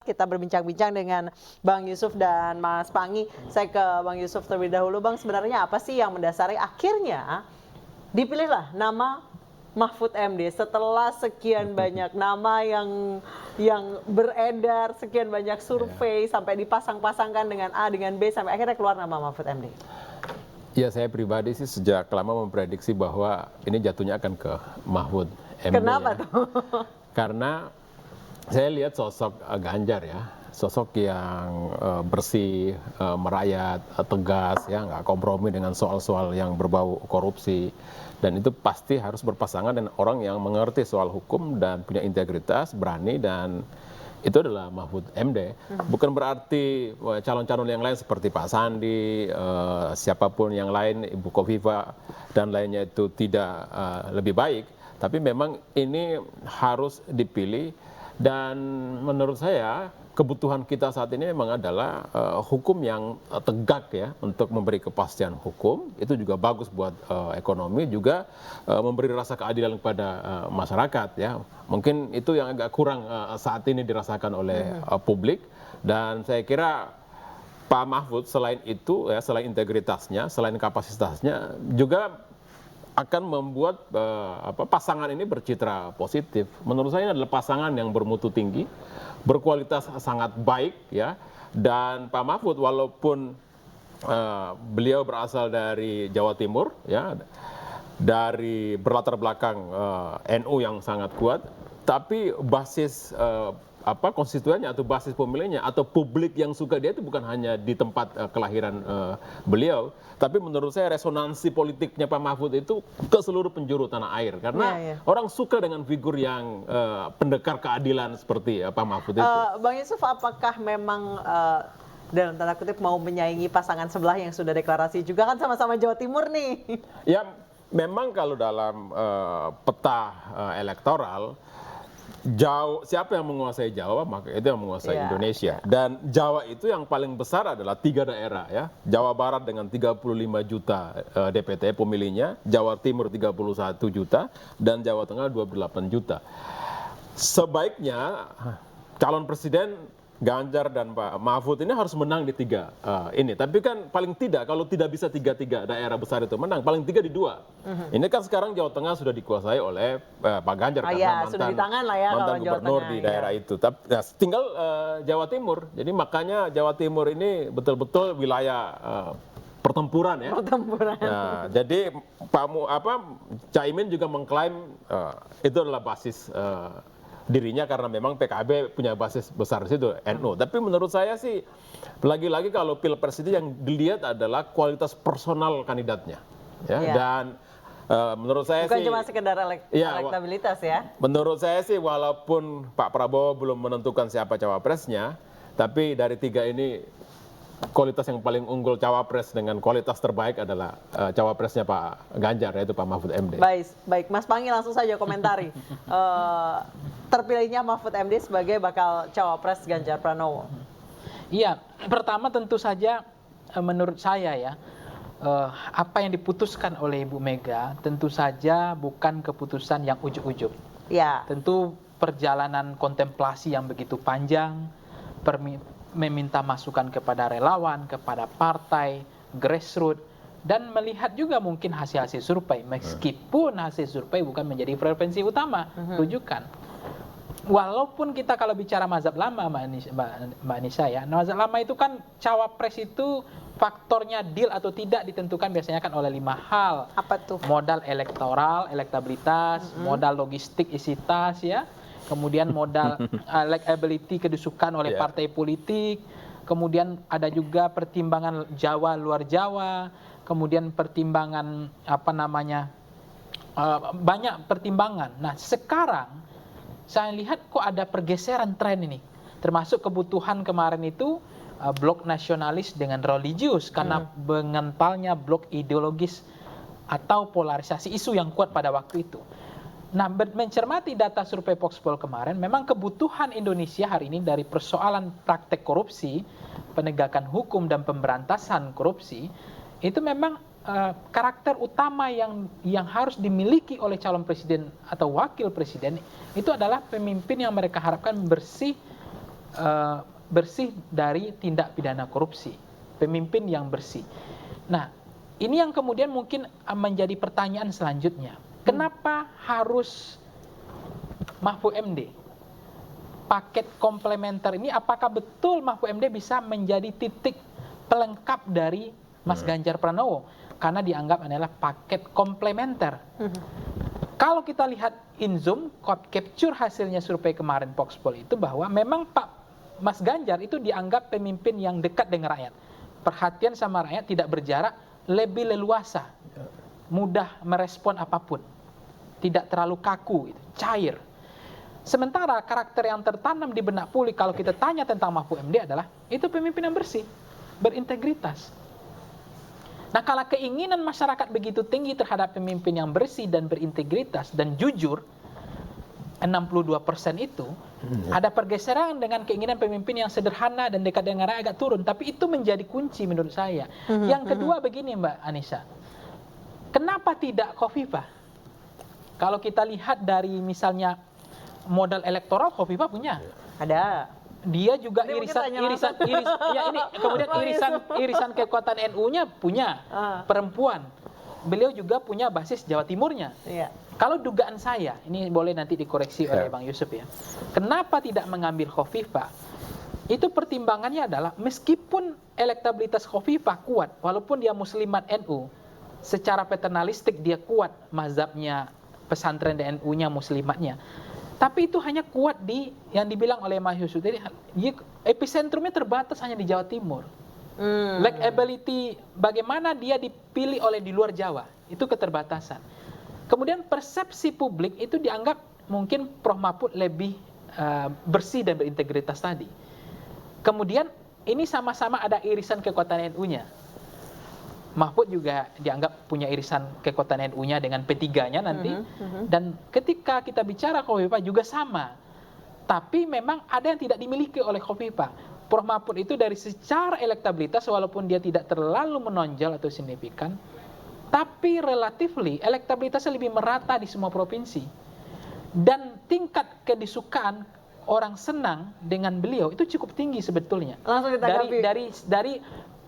Kita berbincang-bincang dengan Bang Yusuf dan Mas Pangi. Saya ke Bang Yusuf terlebih dahulu. Bang, sebenarnya apa sih yang mendasari akhirnya dipilihlah nama Mahfud MD setelah sekian banyak nama yang beredar, sekian banyak survei sampai dipasang-pasangkan dengan A dengan B sampai akhirnya keluar nama Mahfud MD. Ya, saya pribadi sih sejak lama memprediksi bahwa ini jatuhnya akan ke Mahfud MD. Kenapa tuh? Karena saya lihat sosok Ganjar ya, sosok yang bersih, merayat, tegas, ya nggak kompromi dengan soal-soal yang berbau korupsi. Dan itu pasti harus berpasangan dengan orang yang mengerti soal hukum dan punya integritas, berani, dan itu adalah Mahfud MD. Bukan berarti calon-calon yang lain seperti Pak Sandi, siapapun yang lain, Ibu Kofifa dan lainnya itu tidak lebih baik. Tapi memang ini harus dipilih. Dan menurut saya kebutuhan kita saat ini memang adalah hukum yang tegak ya, untuk memberi kepastian hukum. Itu juga bagus buat ekonomi, juga memberi rasa keadilan kepada masyarakat ya. Mungkin itu yang agak kurang saat ini dirasakan oleh publik. Dan saya kira Pak Mahfud selain itu ya, selain integritasnya, selain kapasitasnya, juga akan membuat pasangan ini bercitra positif. Menurut saya ini adalah pasangan yang bermutu tinggi, berkualitas sangat baik ya. Dan Pak Mahfud walaupun beliau berasal dari Jawa Timur ya, dari berlatar belakang NU yang sangat kuat, tapi basis konstituennya atau basis pemilihnya atau publik yang suka dia itu bukan hanya di tempat kelahiran beliau, tapi menurut saya resonansi politiknya Pak Mahfud itu ke seluruh penjuru tanah air, karena orang suka dengan figur yang pendekar keadilan seperti Pak Mahfud itu. Bang Yusuf, apakah memang dalam tanda kutip mau menyaingi pasangan sebelah yang sudah deklarasi juga, kan sama-sama Jawa Timur nih? Ya, memang kalau dalam peta elektoral, siapa yang menguasai Jawa, maka itu yang menguasai Indonesia. Dan Jawa itu yang paling besar adalah 3 daerah ya. Jawa Barat dengan 35 juta DPT pemilihnya, Jawa Timur 31 juta, dan Jawa Tengah 28 juta. Sebaiknya calon presiden Ganjar dan Pak Mahfud ini harus menang di 3 ini. Tapi kan paling tidak, kalau tidak bisa 3 daerah besar itu menang, paling 3 di 2. Ini kan sekarang Jawa Tengah sudah dikuasai oleh Pak Ganjar karena mantan gubernur di daerah itu. Tapi tinggal Jawa Timur. Jadi makanya Jawa Timur ini betul-betul wilayah pertempuran ya. Nah, jadi Caimin juga mengklaim itu adalah basis dirinya, karena memang PKB punya basis besar di situ, NU. Tapi menurut saya sih, lagi-lagi kalau pilpres itu yang dilihat adalah kualitas personal kandidatnya, ya. Dan menurut saya bukan cuma sekedar elektabilitas ya. Menurut saya sih, walaupun Pak Prabowo belum menentukan siapa cawapresnya, tapi dari 3 ini kualitas yang paling unggul cawapres dengan kualitas terbaik adalah cawapresnya Pak Ganjar, yaitu Pak Mahfud MD. Baik, Mas Pangi langsung saja komentari terpilihnya Mahfud MD sebagai bakal cawapres Ganjar Pranowo. Iya, pertama tentu saja menurut saya ya, apa yang diputuskan oleh Ibu Mega tentu saja bukan keputusan yang ujug-ujug. Ya. Tentu perjalanan kontemplasi yang begitu panjang, meminta masukan kepada relawan, kepada partai, grassroots, dan melihat juga mungkin hasil-hasil survei, meskipun hasil survei bukan menjadi preferensi utama, rujukan. Walaupun kita kalau bicara mazhab lama, Mbak Anissa ya, mazhab lama itu kan cawapres itu faktornya deal atau tidak ditentukan biasanya kan oleh 5 hal. Apa tuh? Modal elektoral, elektabilitas, modal logistik, isi tas ya. Kemudian modal likability, kedusukan oleh partai politik, kemudian ada juga pertimbangan Jawa luar Jawa, kemudian pertimbangan banyak pertimbangan. Nah sekarang saya lihat kok ada pergeseran tren ini, termasuk kebutuhan kemarin itu blok nasionalis dengan religius karena mengentalnya blok ideologis atau polarisasi isu yang kuat pada waktu itu. Nah, mencermati data survei Voxpol kemarin, memang kebutuhan Indonesia hari ini dari persoalan praktek korupsi, penegakan hukum dan pemberantasan korupsi, itu memang karakter utama yang harus dimiliki oleh calon presiden atau wakil presiden itu adalah pemimpin yang mereka harapkan bersih, bersih dari tindak pidana korupsi, pemimpin yang bersih. Nah, ini yang kemudian mungkin menjadi pertanyaan selanjutnya. Kenapa harus Mahfud MD? Paket komplementer ini, apakah betul Mahfud MD bisa menjadi titik pelengkap dari Mas Ganjar Pranowo? Karena dianggap adalah paket komplementer. Kalau kita lihat in zoom, capture hasilnya survei kemarin Voxpol itu bahwa memang Pak Mas Ganjar itu dianggap pemimpin yang dekat dengan rakyat. Perhatian sama rakyat, tidak berjarak, lebih leluasa, mudah merespon apapun, tidak terlalu kaku, cair. Sementara karakter yang tertanam di benak publik kalau kita tanya tentang Mahfud MD adalah itu pemimpin yang bersih, berintegritas. Nah, kalau keinginan masyarakat begitu tinggi terhadap pemimpin yang bersih dan berintegritas dan jujur, 62% itu ada pergeseran dengan keinginan pemimpin yang sederhana dan dekat dengan rakyat agak turun, tapi itu menjadi kunci menurut saya. Yang kedua begini Mbak Anissa, kenapa tidak Khofifah? Kalau kita lihat dari misalnya modal elektoral, Khofifah punya. Ada. Dia juga Ini irisan mungkin ya ini kemudian irisan kekuatan NU-nya punya, perempuan. Beliau juga punya basis Jawa Timurnya. Iya. Kalau dugaan saya, ini boleh nanti dikoreksi oleh Bang Yusuf ya. Kenapa tidak mengambil Khofifah? Itu pertimbangannya adalah meskipun elektabilitas Khofifah kuat, walaupun dia muslimat NU, secara paternalistik dia kuat mazhabnya pesantren NU-nya muslimatnya. Tapi itu hanya kuat di yang dibilang oleh Mas Yusuf tadi, epicentrumnya terbatas hanya di Jawa Timur. Lack ability, bagaimana dia dipilih oleh di luar Jawa, itu keterbatasan. Kemudian persepsi publik itu dianggap mungkin Prof Mahfud lebih bersih dan berintegritas tadi. Kemudian ini sama-sama ada irisan kekuatan NU-nya. Mahfud juga dianggap punya irisan kekuatan NU-nya dengan P3-nya nanti. Dan ketika kita bicara Khofifah juga sama. Tapi memang ada yang tidak dimiliki oleh Khofifah. Prof Mahfud itu dari secara elektabilitas walaupun dia tidak terlalu menonjol atau signifikan, tapi relatively elektabilitasnya lebih merata di semua provinsi. Dan tingkat kedisukaan orang senang dengan beliau itu cukup tinggi sebetulnya. Langsung ditanggapi. Dari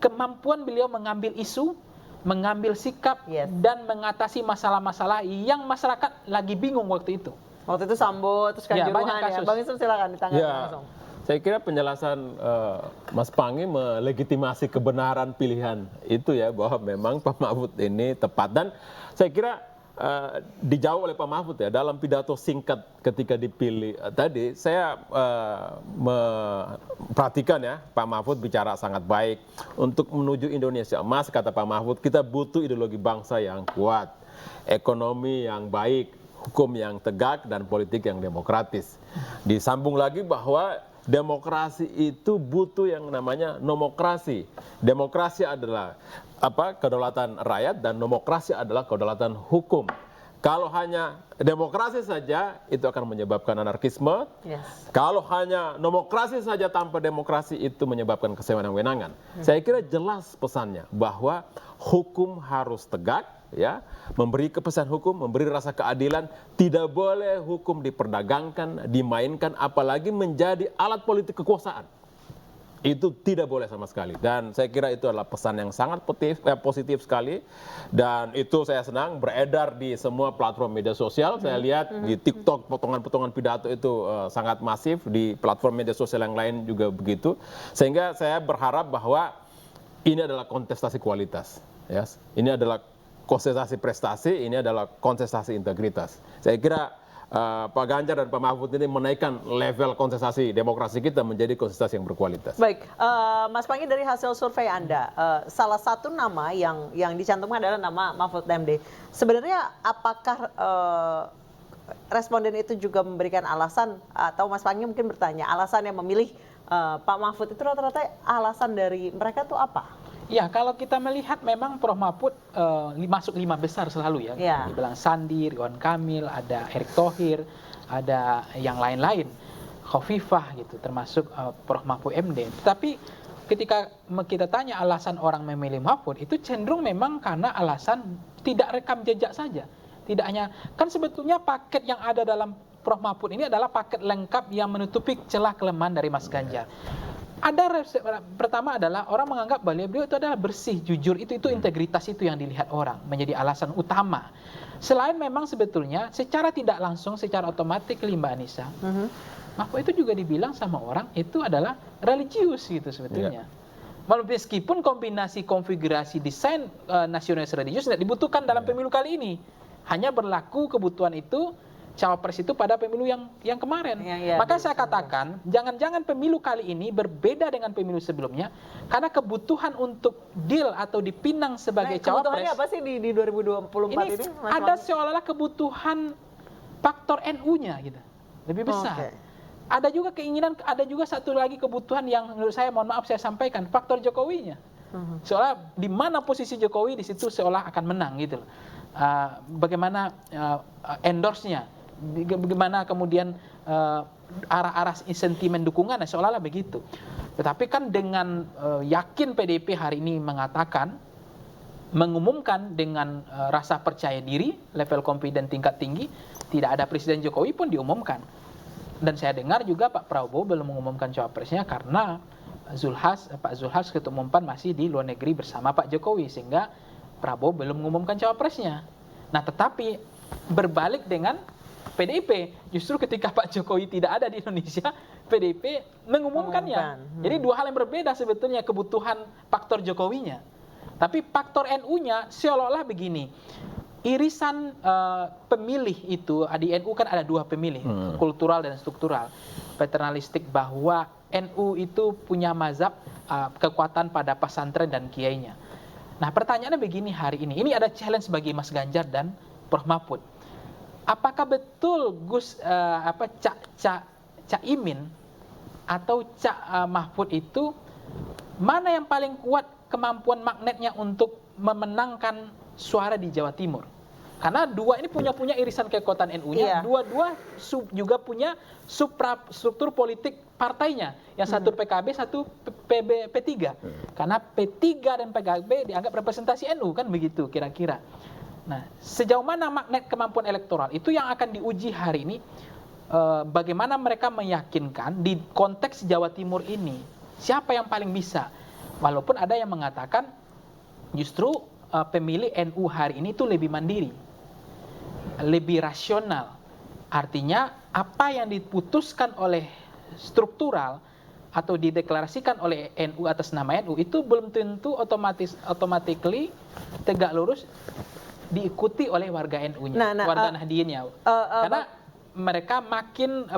kemampuan beliau mengambil isu, mengambil sikap, dan mengatasi masalah-masalah yang masyarakat lagi bingung waktu itu. Waktu itu Sambo, terus Kanjuruhan ya. Bang Yusuf silakan ditanggapi langsung. Saya kira penjelasan Mas Panggi melegitimasi kebenaran pilihan itu ya, bahwa memang Pak Mahfud ini tepat. Dan saya kira dijawab oleh Pak Mahfud ya dalam pidato singkat ketika dipilih tadi. Saya perhatikan ya, Pak Mahfud bicara sangat baik untuk menuju Indonesia emas. Kata Pak Mahfud, kita butuh ideologi bangsa yang kuat, ekonomi yang baik, hukum yang tegak, dan politik yang demokratis. Disambung lagi bahwa demokrasi itu butuh yang namanya nomokrasi. Demokrasi adalah kedaulatan rakyat dan nomokrasi adalah kedaulatan hukum. Kalau hanya demokrasi saja itu akan menyebabkan anarkisme. Kalau hanya nomokrasi saja tanpa demokrasi itu menyebabkan kesewenang-wenangan. Saya kira jelas pesannya bahwa hukum harus tegak, ya, memberi kepastian hukum, memberi rasa keadilan. Tidak boleh hukum diperdagangkan, dimainkan, apalagi menjadi alat politik kekuasaan. Itu tidak boleh sama sekali. Dan saya kira itu adalah pesan yang sangat positif sekali. Dan itu saya senang beredar di semua platform media sosial. Saya lihat di TikTok potongan-potongan pidato itu sangat masif. Di platform media sosial yang lain juga begitu. Sehingga saya berharap bahwa ini adalah kontestasi kualitas. Ya. Ini adalah kontestasi prestasi, ini adalah kontestasi integritas. Saya kira Pak Ganjar dan Pak Mahfud ini menaikkan level kontestasi demokrasi kita menjadi kontestasi yang berkualitas. Baik, Mas Panggi, dari hasil survei Anda, salah satu nama yang dicantumkan adalah nama Mahfud MD. Sebenarnya apakah responden itu juga memberikan alasan, atau Mas Panggi mungkin bertanya, alasan yang memilih Pak Mahfud itu rata-rata alasan dari mereka itu apa? Ya, kalau kita melihat memang Prof Mahfud masuk 5 besar selalu ya. Dibilang Sandi, Ridwan Kamil, ada Erick Thohir, ada yang lain-lain, Khofifah gitu, termasuk Prof Mahfud MD. Tapi ketika kita tanya alasan orang memilih Mahfud, itu cenderung memang karena alasan tidak rekam jejak saja. Tidak hanya, kan sebetulnya paket yang ada dalam Prof Mahfud ini adalah paket lengkap yang menutupi celah kelemahan dari Mas Ganjar. Pertama adalah orang menganggap beliau itu adalah bersih, jujur, itu integritas itu yang dilihat orang menjadi alasan utama. Selain memang sebetulnya secara tidak langsung, secara otomatis Mbak Anissa, Mahfud itu juga dibilang sama orang itu adalah religius gitu sebetulnya. Meskipun kombinasi konfigurasi desain nasionalis religius tidak dibutuhkan dalam pemilu kali ini, hanya berlaku kebutuhan itu cawapres itu pada pemilu yang kemarin. Maka saya katakan, jangan-jangan pemilu kali ini berbeda dengan pemilu sebelumnya, karena kebutuhan untuk deal atau dipinang sebagai cawapres. Kebutuhannya apa sih di 2024 ini? Ada seolah-olah kebutuhan faktor NU-nya gitu, lebih besar. Ada juga keinginan, ada juga satu lagi kebutuhan yang menurut saya, mohon maaf saya sampaikan, faktor Jokowinya. Seolah di mana posisi Jokowi di situ seolah akan menang gitu loh. Bagaimana endorse-nya, bagaimana kemudian arah-arah sentimen dukungan, seolah-olah begitu. Tetapi kan dengan yakin PDIP hari ini mengumumkan dengan rasa percaya diri, level confident tingkat tinggi, tidak ada Presiden Jokowi pun diumumkan. Dan saya dengar juga Pak Prabowo belum mengumumkan cawapresnya karena Pak Zulhas Ketua Umum PAN masih di luar negeri bersama Pak Jokowi, sehingga Prabowo belum mengumumkan cawapresnya. Nah, tetapi berbalik dengan PDIP, justru ketika Pak Jokowi tidak ada di Indonesia, PDIP mengumumkannya. Jadi dua hal yang berbeda sebetulnya kebutuhan faktor Jokowinya. Tapi faktor NU-nya seolah-olah begini, irisan pemilih itu, di NU kan ada dua pemilih, kultural dan struktural. Paternalistik bahwa NU itu punya mazhab kekuatan pada pesantren dan kiainya. Nah, pertanyaannya begini hari ini ada challenge bagi Mas Ganjar dan Prof Mahfud. Apakah betul Cak Imin atau Cak Mahfud itu mana yang paling kuat kemampuan magnetnya untuk memenangkan suara di Jawa Timur? Karena dua ini punya irisan kekuatan NU-nya, dua-dua juga punya struktur politik partainya. Yang satu PKB, satu P3. Karena P3 dan PKB dianggap representasi NU, kan begitu kira-kira. Nah, sejauh mana magnet kemampuan elektoral itu yang akan diuji hari ini, bagaimana mereka meyakinkan di konteks Jawa Timur ini, siapa yang paling bisa. Walaupun ada yang mengatakan justru pemilih NU hari ini itu lebih mandiri, lebih rasional. Artinya apa yang diputuskan oleh struktural atau dideklarasikan oleh NU atas nama NU itu belum tentu automatically tegak lurus diikuti oleh warga NU-nya, warga Nahdliyin-nya. Karena mereka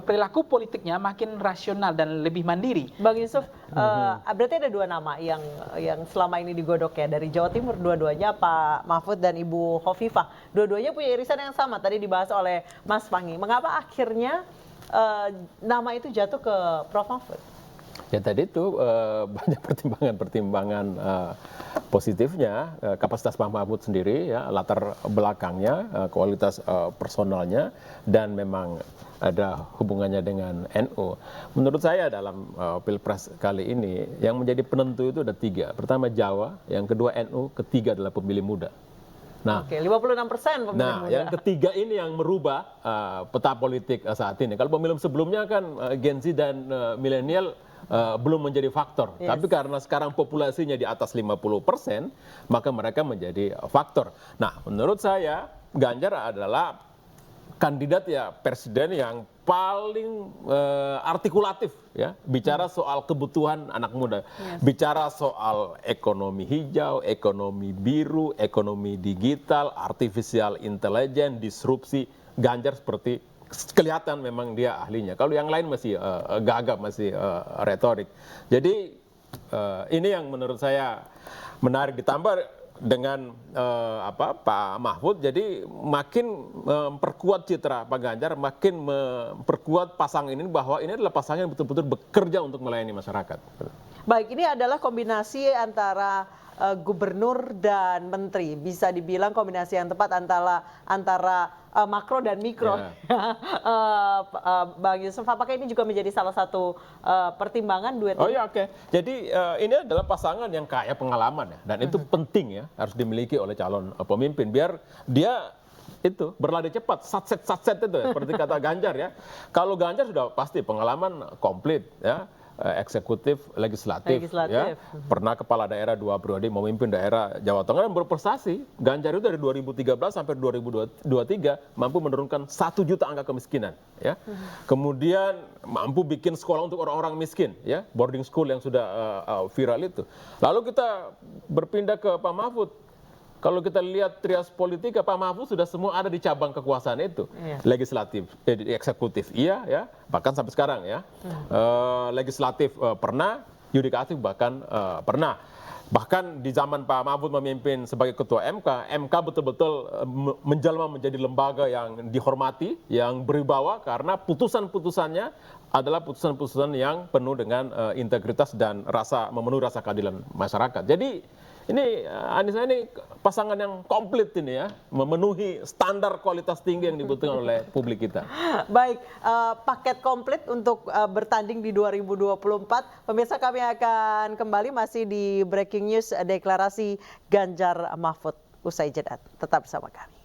perilaku politiknya makin rasional dan lebih mandiri. Bang Yusuf, berarti ada dua nama yang selama ini digodok ya dari Jawa Timur, dua-duanya Pak Mahfud dan Ibu Khofifah. Dua-duanya punya irisan yang sama, tadi dibahas oleh Mas Panggi. Mengapa akhirnya nama itu jatuh ke Prof Mahfud? Ya tadi itu banyak pertimbangan positifnya, kapasitas Pak Mahfud sendiri, ya, latar belakangnya, kualitas personalnya, dan memang ada hubungannya dengan NU. Menurut saya dalam Pilpres kali ini yang menjadi penentu itu ada tiga. Pertama Jawa, yang kedua NU, ketiga adalah pemilih muda. Nah, 56% pemilih muda. Yang ketiga ini yang merubah peta politik saat ini. Kalau pemilu sebelumnya kan Gen Z dan milenial belum menjadi faktor. Tapi karena sekarang populasinya di atas 50%, maka mereka menjadi faktor. Nah, menurut saya Ganjar adalah kandidat ya presiden yang paling artikulatif ya, bicara soal kebutuhan anak muda, bicara soal ekonomi hijau, ekonomi biru, ekonomi digital, artificial intelligence, disrupsi. Ganjar seperti kelihatan memang dia ahlinya. Kalau yang lain masih gagap, masih retorik. Jadi ini yang menurut saya menarik, ditambah dengan Pak Mahfud, jadi makin memperkuat citra Pak Ganjar, makin memperkuat pasangan ini bahwa ini adalah pasangan yang betul-betul bekerja untuk melayani masyarakat. Baik, ini adalah kombinasi antara gubernur dan menteri, bisa dibilang kombinasi yang tepat antara makro dan mikro. Bang Yusuf, apakah ini juga menjadi salah satu pertimbangan duet? Oh ya, oke. Jadi ini adalah pasangan yang kaya pengalaman ya, dan itu penting ya, harus dimiliki oleh calon pemimpin biar dia itu berlari cepat, satset itu ya, seperti kata Ganjar ya. Kalau Ganjar sudah pasti pengalaman komplit ya, eksekutif, legislatif. Ya. Pernah kepala daerah 2 periode memimpin daerah Jawa Tengah dan berprestasi. Ganjar itu dari 2013 sampai 2023 mampu menurunkan 1 juta angka kemiskinan. Ya. Kemudian mampu bikin sekolah untuk orang-orang miskin, ya, boarding school yang sudah viral itu. Lalu kita berpindah ke Pak Mahfud. Kalau kita lihat trias politika, Pak Mahfud sudah semua ada di cabang kekuasaan itu. Legislatif, eksekutif iya ya, bahkan sampai sekarang ya. Legislatif pernah, yudikatif bahkan pernah. Bahkan di zaman Pak Mahfud memimpin sebagai ketua MK, MK betul-betul menjelma menjadi lembaga yang dihormati, yang berwibawa karena putusan-putusannya adalah putusan-putusan yang penuh dengan integritas dan memenuhi rasa keadilan masyarakat. Jadi ini Anissa ini pasangan yang komplit ini ya, memenuhi standar kualitas tinggi yang dibutuhkan oleh publik kita. Baik, paket komplit untuk bertanding di 2024. Pemirsa, kami akan kembali masih di Breaking News deklarasi Ganjar Mahfud usai jeda. Tetap bersama kami.